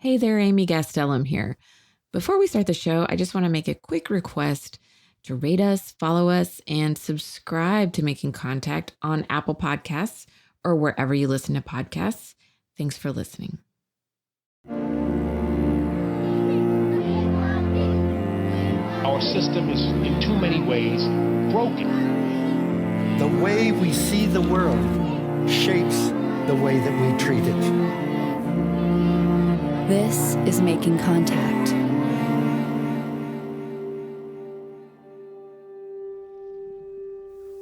Hey there, Amy Gastelum here. Before we start the show, I just want to make a quick request to rate us, follow us, and subscribe to Making Contact on Apple Podcasts or wherever you listen to podcasts. Thanks for listening. Our system is in too many ways broken. The way we see the world shapes the way that we treat it. This is Making Contact.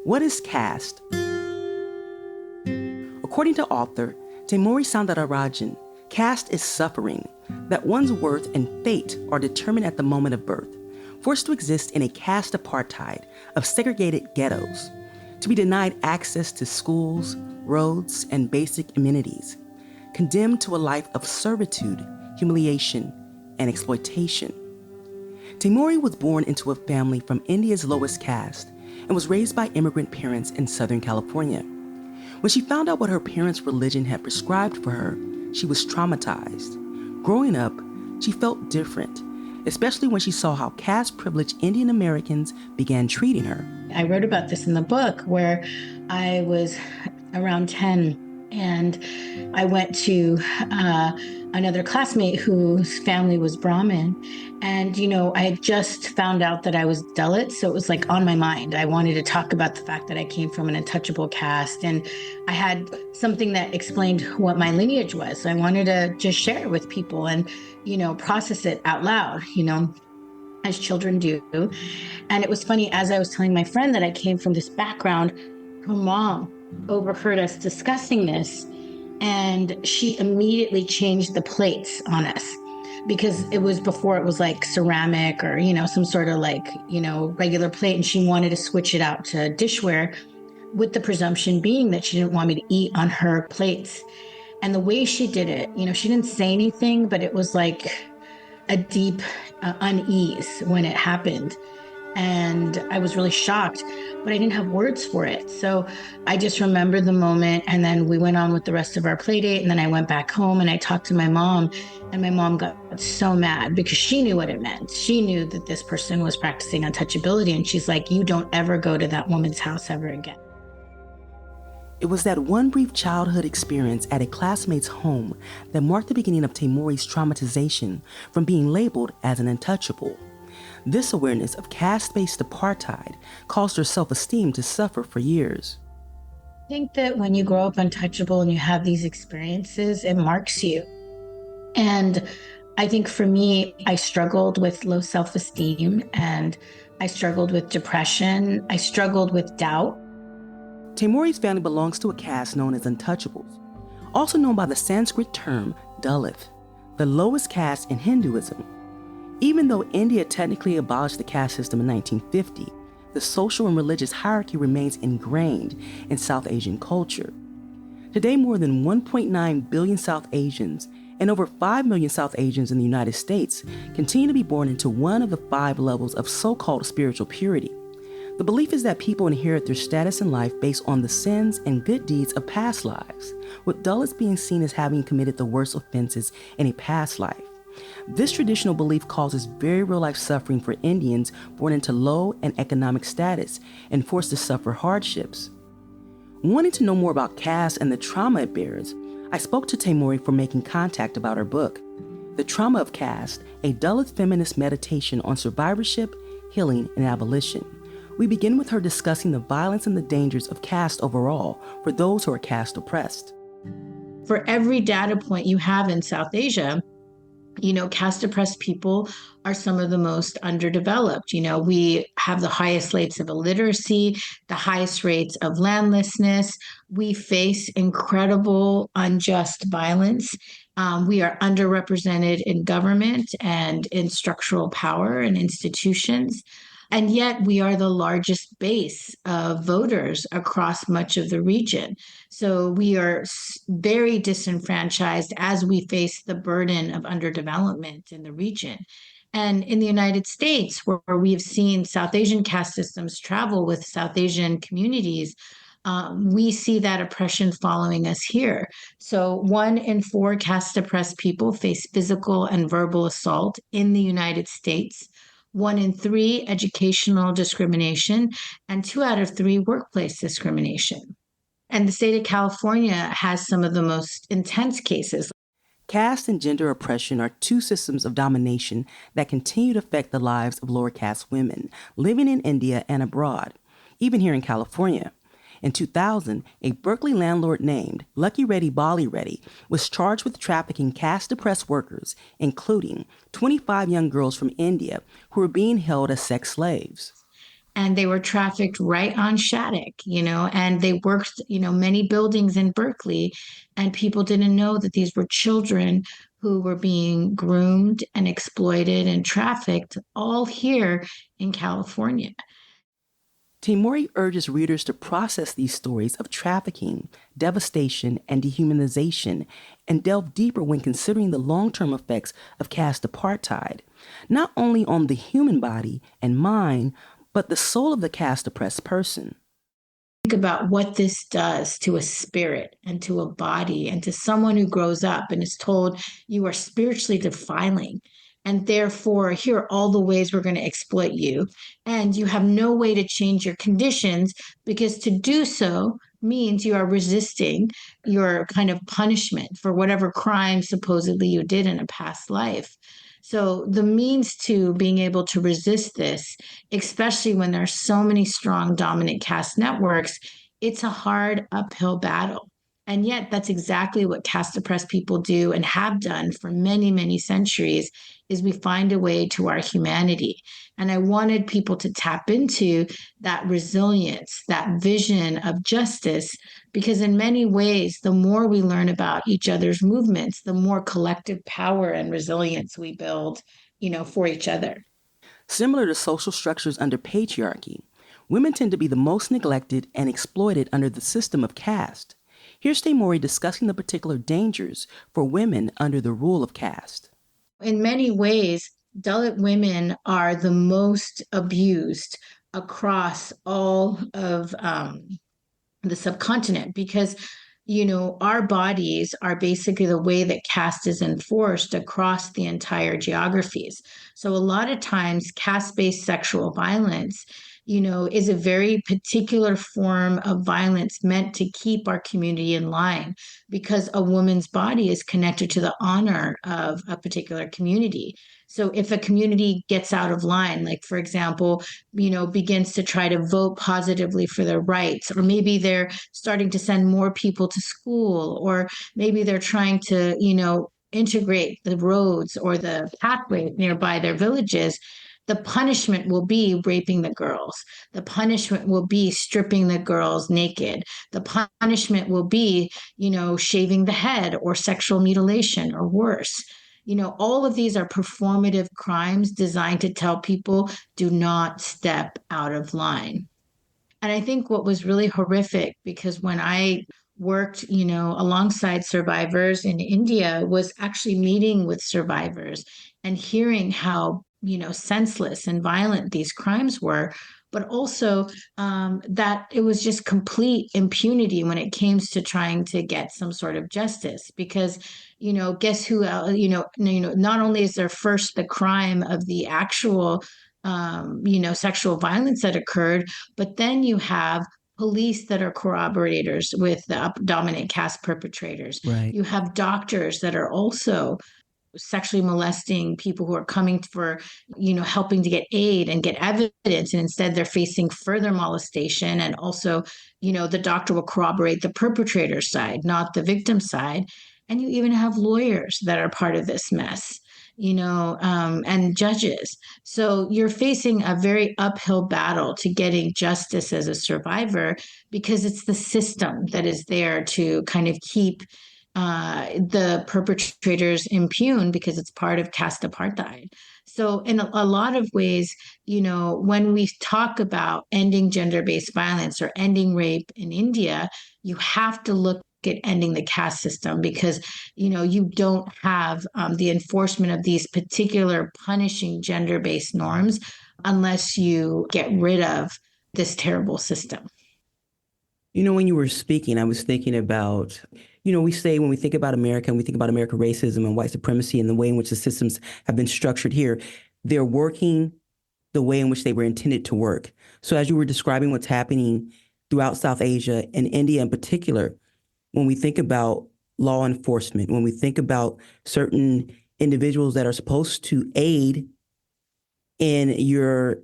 What is caste? According to author Thenmozhi Soundararajan, caste is suffering, that one's worth and fate are determined at the moment of birth, forced to exist in a caste apartheid of segregated ghettos, to be denied access to schools, roads, and basic amenities, condemned to a life of servitude, humiliation, and exploitation. Thenmozhi was born into a family from India's lowest caste and was raised by immigrant parents in Southern California. When she found out what her parents' religion had prescribed for her, she was traumatized. Growing up, she felt different, especially when she saw how caste-privileged Indian Americans began treating her. I wrote about this in the book where I was around 10 and I went to another classmate whose family was Brahmin. And, I had just found out that I was Dalit. So it was like on my mind. I wanted to talk about the fact that I came from an untouchable caste. And I had something that explained what my lineage was. So I wanted to just share it with people and, process it out loud, as children do. And it was funny, as I was telling my friend that I came from this background, her mom overheard us discussing this, and she immediately changed the plates on us because it was before it was like ceramic or, some sort of regular plate. And she wanted to switch it out to dishware with the presumption being that she didn't want me to eat on her plates. And the way she did it, she didn't say anything, but it was like a deep unease when it happened. And I was really shocked, but I didn't have words for it. So I just remembered the moment, and then we went on with the rest of our play date. And then I went back home and I talked to my mom, and my mom got so mad because she knew what it meant. She knew that this person was practicing untouchability. And she's like, you don't ever go to that woman's house ever again. It was that one brief childhood experience at a classmate's home that marked the beginning of Thenmozhi's traumatization from being labeled as an untouchable. This awareness of caste-based apartheid caused her self-esteem to suffer for years. I think that when you grow up untouchable and you have these experiences, it marks you. And I think for me, I struggled with low self-esteem, and I struggled with depression. I struggled with doubt. Thenmozhi's family belongs to a caste known as untouchables, also known by the Sanskrit term Dalit, the lowest caste in Hinduism. Even though India technically abolished the caste system in 1950, the social and religious hierarchy remains ingrained in South Asian culture. Today, more than 1.9 billion South Asians and over 5 million South Asians in the United States continue to be born into one of the 5 levels of so-called spiritual purity. The belief is that people inherit their status in life based on the sins and good deeds of past lives, with Dalits being seen as having committed the worst offenses in a past life. This traditional belief causes very real-life suffering for Indians born into low and economic status and forced to suffer hardships. Wanting to know more about caste and the trauma it bears, I spoke to Thenmozhi for Making Contact about her book, The Trauma of Caste, a Dalit Feminist Meditation on Survivorship, Healing, and Abolition. We begin with her discussing the violence and the dangers of caste overall for those who are caste-oppressed. For every data point you have in South Asia, caste-oppressed people are some of the most underdeveloped. We have the highest rates of illiteracy, the highest rates of landlessness. We face incredible unjust violence. We are underrepresented in government and in structural power and institutions. And yet we are the largest base of voters across much of the region. So we are very disenfranchised as we face the burden of underdevelopment in the region. And in the United States, where we've seen South Asian caste systems travel with South Asian communities, We see that oppression following us here. So 1 in 4 caste-oppressed people face physical and verbal assault in the United States. 1 in 3 educational discrimination, and 2 out of 3 workplace discrimination. And the state of California has some of the most intense cases. Caste and gender oppression are two systems of domination that continue to affect the lives of lower caste women living in India and abroad, even here in California. In 2000, a Berkeley landlord named Lucky Reddy Bali Reddy was charged with trafficking caste-oppressed workers, including 25 young girls from India who were being held as sex slaves. And they were trafficked right on Shattuck, and they worked, many buildings in Berkeley, and people didn't know that these were children who were being groomed and exploited and trafficked all here in California. Thenmozhi urges readers to process these stories of trafficking, devastation, and dehumanization, and delve deeper when considering the long-term effects of caste apartheid, not only on the human body and mind, but the soul of the caste-oppressed person. Think about what this does to a spirit and to a body and to someone who grows up and is told you are spiritually defiling. And therefore, here are all the ways we're going to exploit you. And you have no way to change your conditions, because to do so means you are resisting your kind of punishment for whatever crime supposedly you did in a past life. So the means to being able to resist this, especially when there are so many strong dominant caste networks, it's a hard uphill battle. And yet that's exactly what caste-oppressed people do and have done for many, many centuries, is we find a way to our humanity. And I wanted people to tap into that resilience, that vision of justice, because in many ways, the more we learn about each other's movements, the more collective power and resilience we build, for each other. Similar to social structures under patriarchy, women tend to be the most neglected and exploited under the system of caste. Here's Thenmozhi discussing the particular dangers for women under the rule of caste. In many ways, Dalit women are the most abused across all of the subcontinent, because our bodies are basically the way that caste is enforced across the entire geographies. So a lot of times caste-based sexual violence is a very particular form of violence meant to keep our community in line, because a woman's body is connected to the honor of a particular community. So if a community gets out of line, like, for example, begins to try to vote positively for their rights, or maybe they're starting to send more people to school, or maybe they're trying to, integrate the roads or the pathways nearby their villages, the punishment will be raping the girls. The punishment will be stripping the girls naked. The punishment will be, shaving the head or sexual mutilation or worse. All of these are performative crimes designed to tell people, do not step out of line. And I think what was really horrific, because when I worked, alongside survivors in India, was actually meeting with survivors and hearing how senseless and violent these crimes were, but also that it was just complete impunity when it came to trying to get some sort of justice. Because, guess who, not only is there first the crime of the actual, sexual violence that occurred, but then you have police that are corroborators with the dominant caste perpetrators. Right. You have doctors that are also sexually molesting people who are coming for, helping to get aid and get evidence. And instead they're facing further molestation. And also, the doctor will corroborate the perpetrator side, not the victim side. And you even have lawyers that are part of this mess, and judges. So you're facing a very uphill battle to getting justice as a survivor, because it's the system that is there to kind of keep the perpetrators impugned, because it's part of caste apartheid. So in a lot of ways, when we talk about ending gender-based violence or ending rape in India, you have to look at ending the caste system, because you don't have the enforcement of these particular punishing gender-based norms unless you get rid of this terrible system. When you were speaking, I was thinking about, we say when we think about America and we think about American racism and white supremacy and the way in which the systems have been structured here, they're working the way in which they were intended to work. So as you were describing what's happening throughout South Asia and India in particular, when we think about law enforcement, when we think about certain individuals that are supposed to aid in your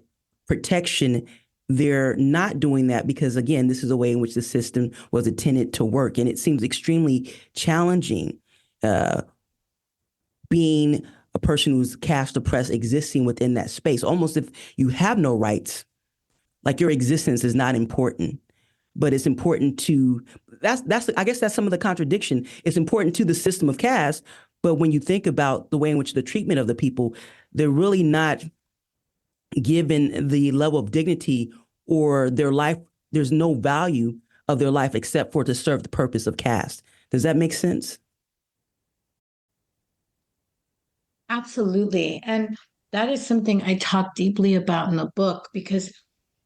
protection, they're not doing that because, again, this is a way in which the system was intended to work. And it seems extremely challenging being a person who's caste oppressed, existing within that space, almost if you have no rights, like your existence is not important. But it's important to, I guess that's some of the contradiction. It's important to the system of caste, but when you think about the way in which the treatment of the people, they're really not given the level of dignity or their life. There's no value of their life except for to serve the purpose of caste. Does that make sense? Absolutely. And that is something I talk deeply about in the book because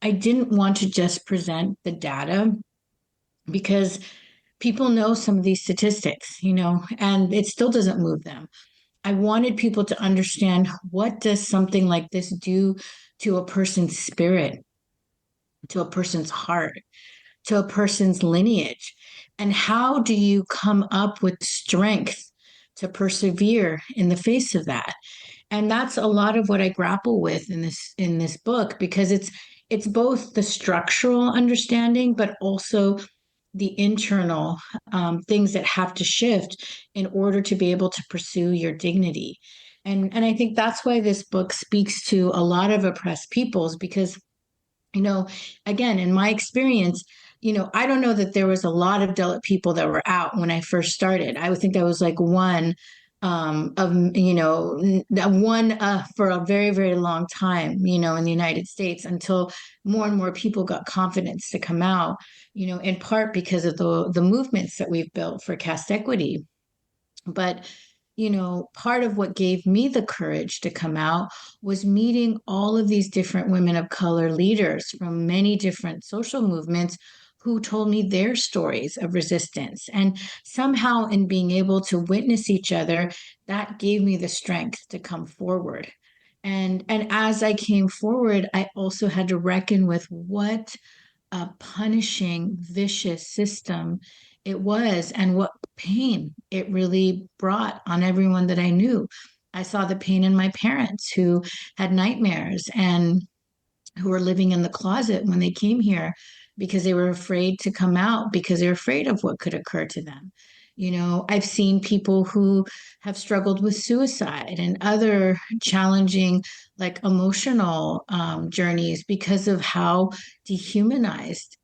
I didn't want to just present the data because people know some of these statistics, and it still doesn't move them. I wanted people to understand, what does something like this do to a person's spirit, to a person's heart, to a person's lineage? And how do you come up with strength to persevere in the face of that? And that's a lot of what I grapple with in this book, because it's both the structural understanding, but also the internal things that have to shift in order to be able to pursue your dignity. And I think that's why this book speaks to a lot of oppressed peoples, because, again, in my experience, I don't know that there was a lot of Dalit people that were out when I first started. I would think I was like one for a very, very long time, in the United States, until more and more people got confidence to come out, in part because of the movements that we've built for caste equity. But part of what gave me the courage to come out was meeting all of these different women of color leaders from many different social movements who told me their stories of resistance. And somehow, in being able to witness each other, that gave me the strength to come forward. And as I came forward, I also had to reckon with what a punishing, vicious system it was, and what pain it really brought on everyone that I knew. I saw the pain in my parents who had nightmares and who were living in the closet when they came here because they were afraid to come out, because they were afraid of what could occur to them. I've seen people who have struggled with suicide and other challenging, like emotional journeys, because of how dehumanized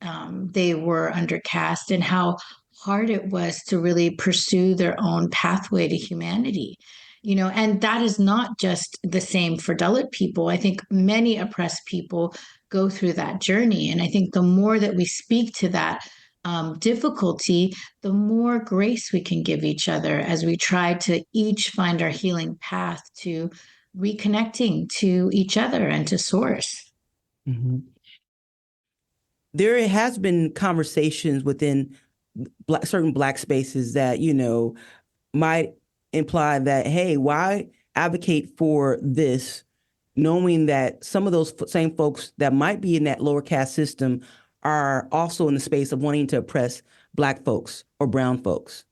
they were under caste, and how hard it was to really pursue their own pathway to humanity. And that is not just the same for Dalit people. I think many oppressed people go through that journey. And I think the more that we speak to that difficulty, the more grace we can give each other as we try to each find our healing path to reconnecting to each other and to source. Mm-hmm. There has been conversations within certain Black spaces that, might imply that, hey, why advocate for this, knowing that some of those same folks that might be in that lower caste system are also in the space of wanting to oppress Black folks or brown folks?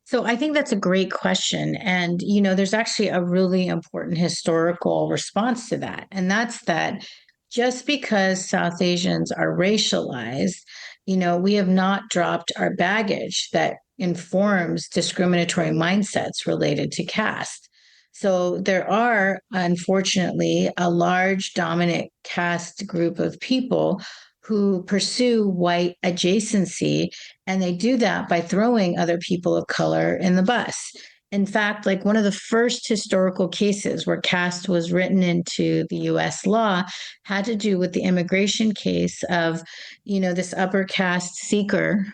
So I think that's a great question. And, there's actually a really important historical response to that. And that's that just because South Asians are racialized, we have not dropped our baggage that informs discriminatory mindsets related to caste. So there are, unfortunately, a large dominant caste group of people who pursue white adjacency, and they do that by throwing other people of color in the bus. In fact, like one of the first historical cases where caste was written into the US law had to do with the immigration case of, this upper caste seeker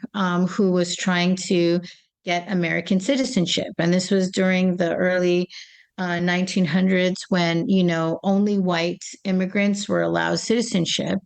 who was trying to get American citizenship. And this was during the early 1900s when, only white immigrants were allowed citizenship.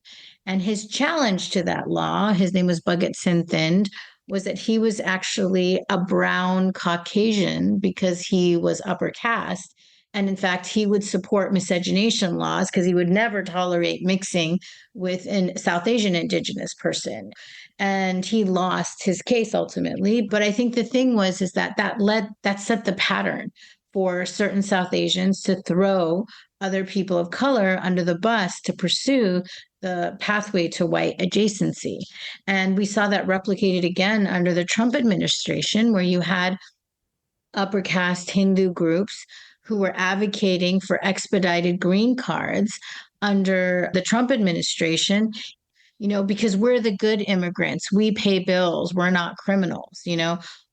And his challenge to that law, his name was Bhagat Singh Thind, was that he was actually a brown Caucasian because he was upper caste. And in fact, he would support miscegenation laws because he would never tolerate mixing with a South Asian indigenous person. And he lost his case ultimately. But I think the thing was is that that set the pattern for certain South Asians to throw other people of color under the bus to pursue the pathway to white adjacency. And we saw that replicated again under the Trump administration, where you had upper caste Hindu groups who were advocating for expedited green cards under the Trump administration, because we're the good immigrants. We pay bills. We're not criminals.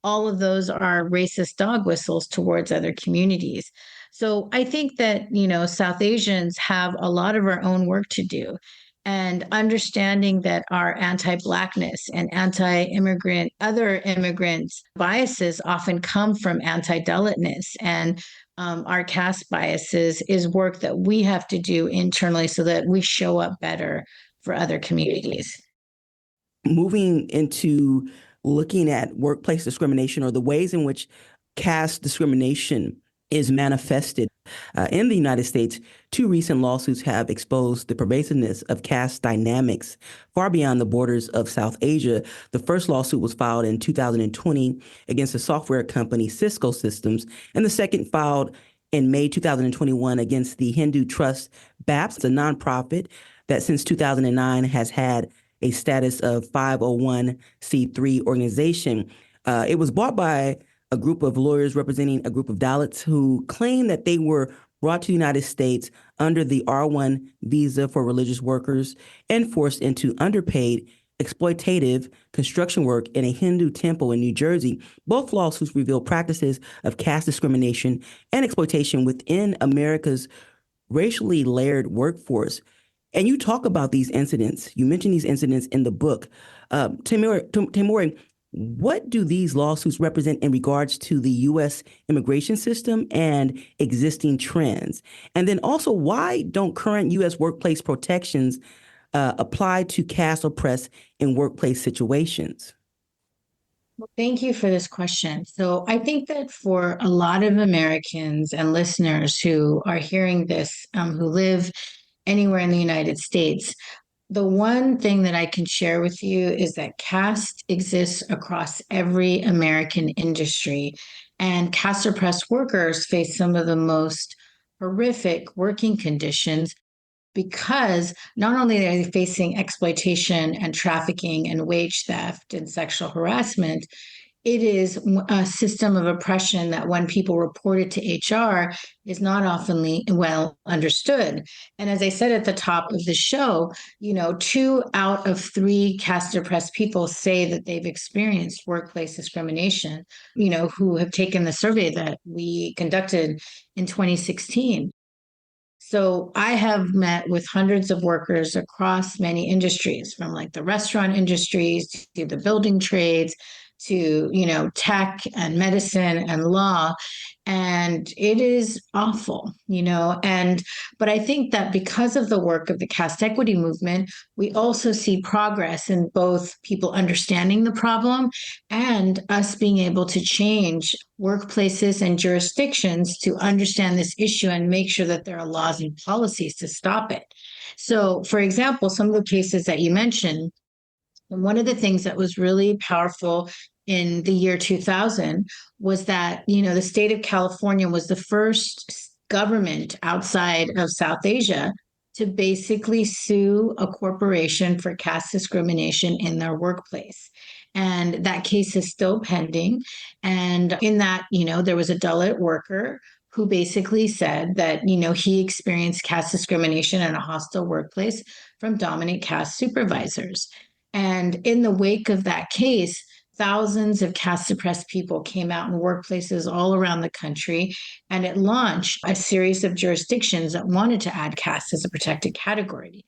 All of those are racist dog whistles towards other communities. So I think that, South Asians have a lot of our own work to do. And understanding that our anti-Blackness and anti-immigrant, other immigrants' biases often come from anti-Dalitness and our caste biases is work that we have to do internally so that we show up better for other communities. Moving into looking at workplace discrimination or the ways in which caste discrimination is manifested in the United States, two recent lawsuits have exposed the pervasiveness of caste dynamics far beyond the borders of South Asia. The first lawsuit was filed in 2020 against the software company Cisco Systems, and the second filed in May 2021 against the Hindu Trust BAPS, a nonprofit that since 2009 has had a status of 501c3 organization. It was bought by a group of lawyers representing a group of Dalits who claim that they were brought to the United States under the R1 visa for religious workers and forced into underpaid, exploitative construction work in a Hindu temple in New Jersey. Both lawsuits reveal practices of caste discrimination and exploitation within America's racially layered workforce. And you talk about these incidents. You mention these incidents in the book. Thenmozhi, what do these lawsuits represent in regards to the U.S. immigration system and existing trends? And then also, why don't current U.S. workplace protections apply to caste oppressed in workplace situations? Well, thank you for this question. So I think that for a lot of Americans and listeners who are hearing this, who live anywhere in the United States, the one thing that I can share with you is that caste exists across every American industry, and caste oppressed workers face some of the most horrific working conditions because not only are they facing exploitation and trafficking and wage theft and sexual harassment, it is a system of oppression that when people report it to HR is not often well understood. And as I said at the top of the show, 2 out of 3 caste oppressed people say that they've experienced workplace discrimination, who have taken the survey that we conducted in 2016. So I have met with hundreds of workers across many industries, from like the restaurant industries to the building trades to, tech and medicine and law. And it is awful, but I think that because of the work of the caste equity movement, we also see progress in both people understanding the problem and us being able to change workplaces and jurisdictions to understand this issue and make sure that there are laws and policies to stop it. So, for example, some of the cases that you mentioned, and one of the things that was really powerful in the year 2000 was that, the state of California was the first government outside of South Asia to basically sue a corporation for caste discrimination in their workplace. And that case is still pending. And in that, there was a Dalit worker who basically said that, he experienced caste discrimination in a hostile workplace from dominant caste supervisors. And in the wake of that case, thousands of caste oppressed people came out in workplaces all around the country, and it launched a series of jurisdictions that wanted to add caste as a protected category.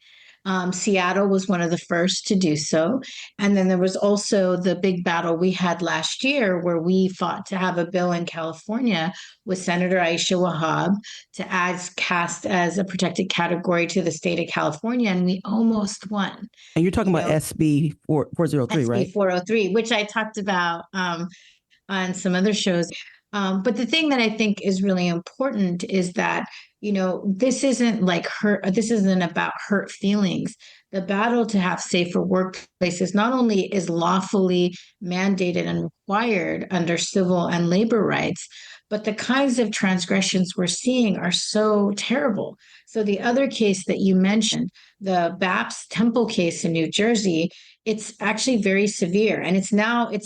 Seattle was one of the first to do so. And then there was also the big battle we had last year where we fought to have a bill in California with Senator Aisha Wahab to add caste as a protected category to the state of California. And we almost won. And you're talking about SB 403, right? SB 403, which I talked about on some other shows. But the thing that I think is really important is that, this isn't like this isn't about hurt feelings. The battle to have safer workplaces not only is lawfully mandated and required under civil and labor rights, but the kinds of transgressions we're seeing are so terrible. So the other case that you mentioned, the Baptist Temple case in New Jersey, it's actually very severe, and it's now with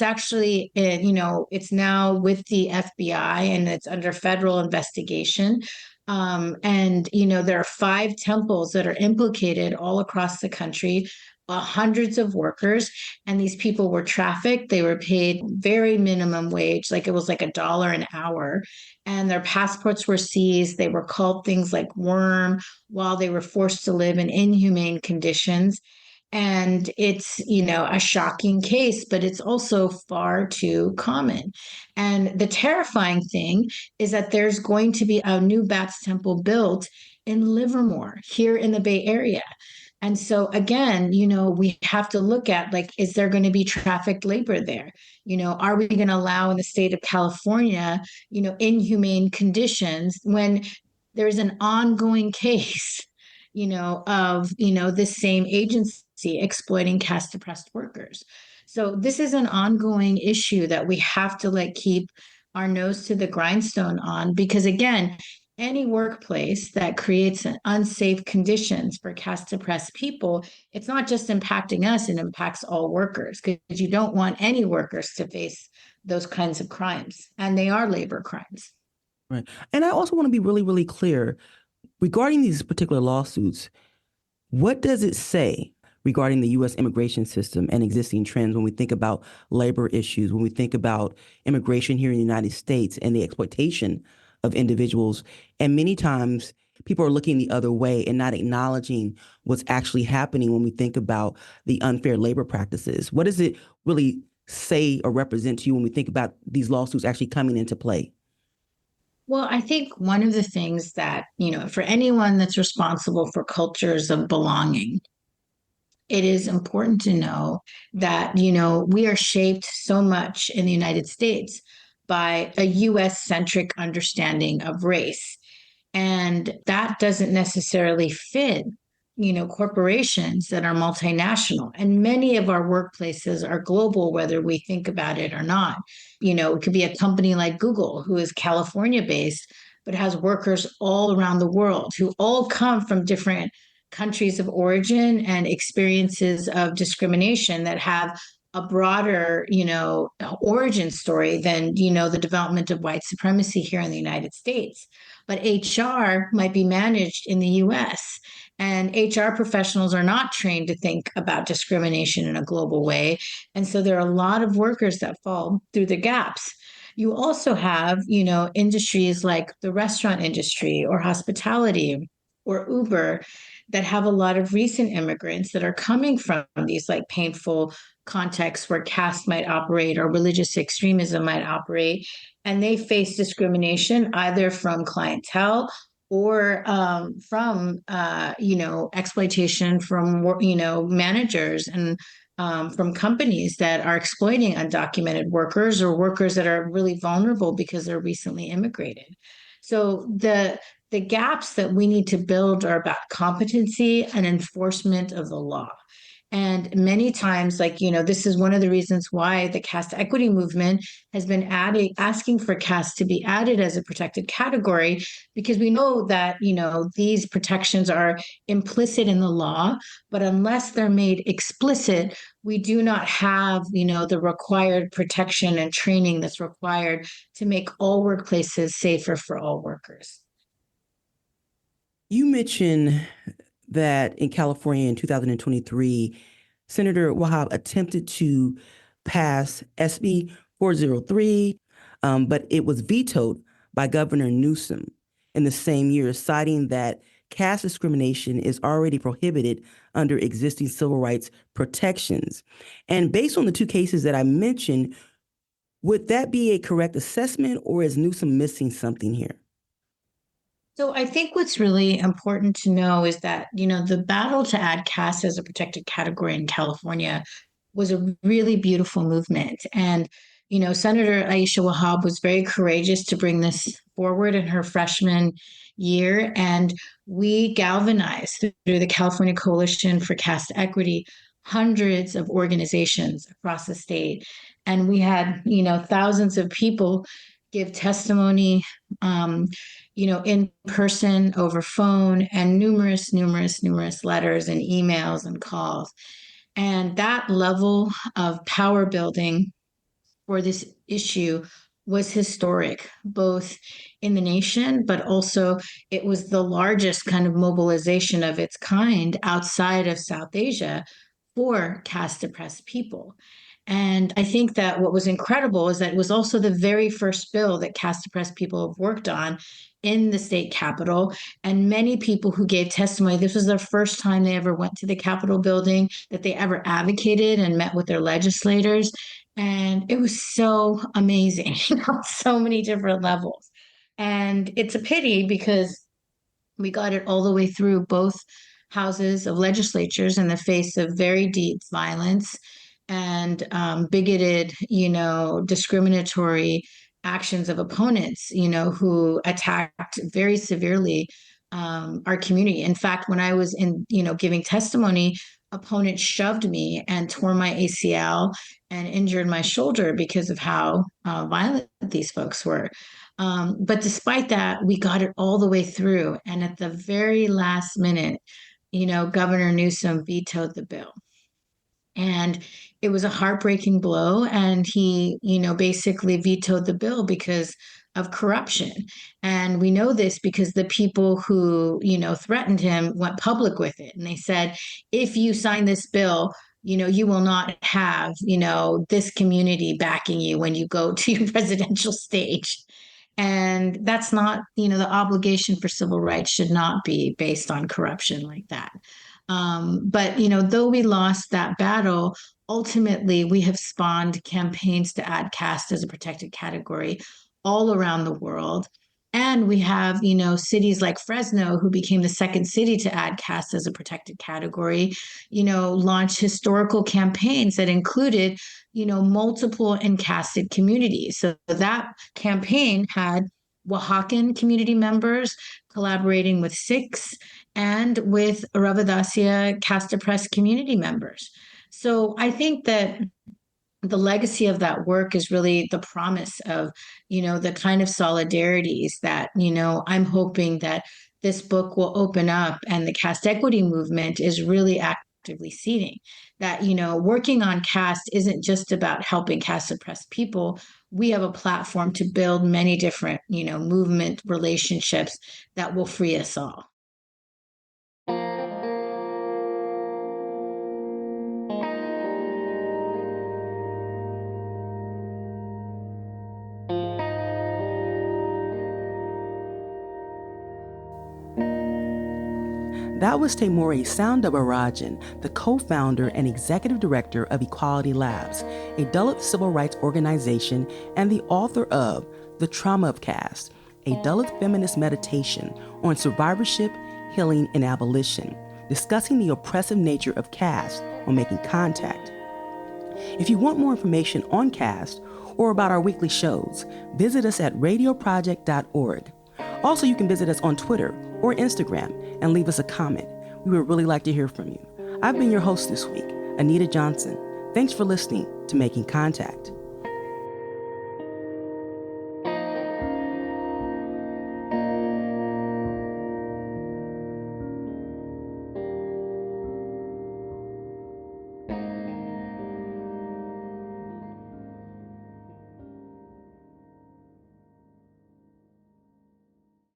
the FBI and it's under federal investigation. There are 5 temples that are implicated all across the country, hundreds of workers, and these people were trafficked. They were paid very minimum wage, like it was like $1 an hour, and their passports were seized. They were called things like worm while they were forced to live in inhumane conditions. And it's, a shocking case, but it's also far too common. And the terrifying thing is that there's going to be a new Baptist temple built in Livermore, here in the Bay Area. And so again, we have to look at, like, is there going to be trafficked labor there? Are we going to allow in the state of California, inhumane conditions when there's an ongoing case, of, this same agency exploiting caste-oppressed workers? So this is an ongoing issue that we have to keep our nose to the grindstone on, because again, any workplace that creates unsafe conditions for caste-oppressed people, it's not just impacting us, it impacts all workers, because you don't want any workers to face those kinds of crimes, and they are labor crimes. Right. And I also want to be really, really clear regarding these particular lawsuits. What does it say regarding the U.S. immigration system and existing trends when we think about labor issues, when we think about immigration here in the United States and the exploitation of individuals? And many times people are looking the other way and not acknowledging what's actually happening when we think about the unfair labor practices. What does it really say or represent to you when we think about these lawsuits actually coming into play? Well, I think one of the things that, for anyone that's responsible for cultures of belonging, it is important to know that, we are shaped so much in the United States by a US-centric understanding of race. And that doesn't necessarily fit, corporations that are multinational. And many of our workplaces are global, whether we think about it or not. It could be a company like Google, who is California-based, but has workers all around the world who all come from different countries of origin and experiences of discrimination that have a broader, origin story than, the development of white supremacy here in the United States. But HR might be managed in the US, and HR professionals are not trained to think about discrimination in a global way. And so there are a lot of workers that fall through the gaps. You also have, industries like the restaurant industry or hospitality or Uber that have a lot of recent immigrants that are coming from these painful contexts where caste might operate or religious extremism might operate. And they face discrimination either from clientele or from, exploitation from, managers and from companies that are exploiting undocumented workers or workers that are really vulnerable because they're recently immigrated. So the gaps that we need to build are about competency and enforcement of the law. And many times, this is one of the reasons why the caste equity movement has been asking for caste to be added as a protected category, because we know that, these protections are implicit in the law, but unless they're made explicit, we do not have, the required protection and training that's required to make all workplaces safer for all workers. You mentioned that in California in 2023, Senator Wahab attempted to pass SB 403, but it was vetoed by Governor Newsom in the same year, citing that caste discrimination is already prohibited under existing civil rights protections. And based on the two cases that I mentioned, would that be a correct assessment, or is Newsom missing something here? So I think what's really important to know is that, the battle to add caste as a protected category in California was a really beautiful movement. And, Senator Aisha Wahab was very courageous to bring this forward in her freshman year. And we galvanized through the California Coalition for Caste Equity hundreds of organizations across the state. And we had, thousands of people give testimony, in person, over phone, and numerous letters and emails and calls. And that level of power building for this issue was historic, both in the nation, but also it was the largest kind of mobilization of its kind outside of South Asia for caste-oppressed people. And I think that what was incredible is that it was also the very first bill that caste-oppressed people have worked on in the state capitol. And many people who gave testimony, this was their first time they ever went to the Capitol building, that they ever advocated and met with their legislators. And it was so amazing on so many different levels. And it's a pity because we got it all the way through both houses of legislatures in the face of very deep violence and bigoted, discriminatory actions of opponents, who attacked very severely our community. In fact, when I was giving testimony, opponents shoved me and tore my ACL and injured my shoulder because of how violent these folks were. But despite that, we got it all the way through. And at the very last minute, Governor Newsom vetoed the bill. And it was a heartbreaking blow. And he, basically vetoed the bill because of corruption. And we know this because the people who, threatened him went public with it. And they said, if you sign this bill, you will not have, this community backing you when you go to your presidential stage. And that's not, the obligation for civil rights should not be based on corruption like that. But, though we lost that battle, ultimately we have spawned campaigns to add caste as a protected category all around the world. And we have, cities like Fresno, who became the second city to add caste as a protected category, launched historical campaigns that included, multiple encasted communities. So that campaign had Oaxacan community members collaborating with Sikhs and with Ravadasya caste-oppressed community members. So I think that the legacy of that work is really the promise of, the kind of solidarities that, I'm hoping that this book will open up, and the caste equity movement is really actively seeding. That, working on caste isn't just about helping caste-oppressed people. We have a platform to build many different, movement relationships that will free us all. That was Thenmozhi Soundararajan, the co-founder and executive director of Equality Labs, a Dalit civil rights organization, and the author of The Trauma of Caste, a Dalit Feminist Meditation on Survivorship, Healing, and Abolition, discussing the oppressive nature of caste on Making Contact. If you want more information on caste or about our weekly shows, visit us at radioproject.org. Also, you can visit us on Twitter or Instagram and leave us a comment. We would really like to hear from you. I've been your host this week, Anita Johnson. Thanks for listening to Making Contact.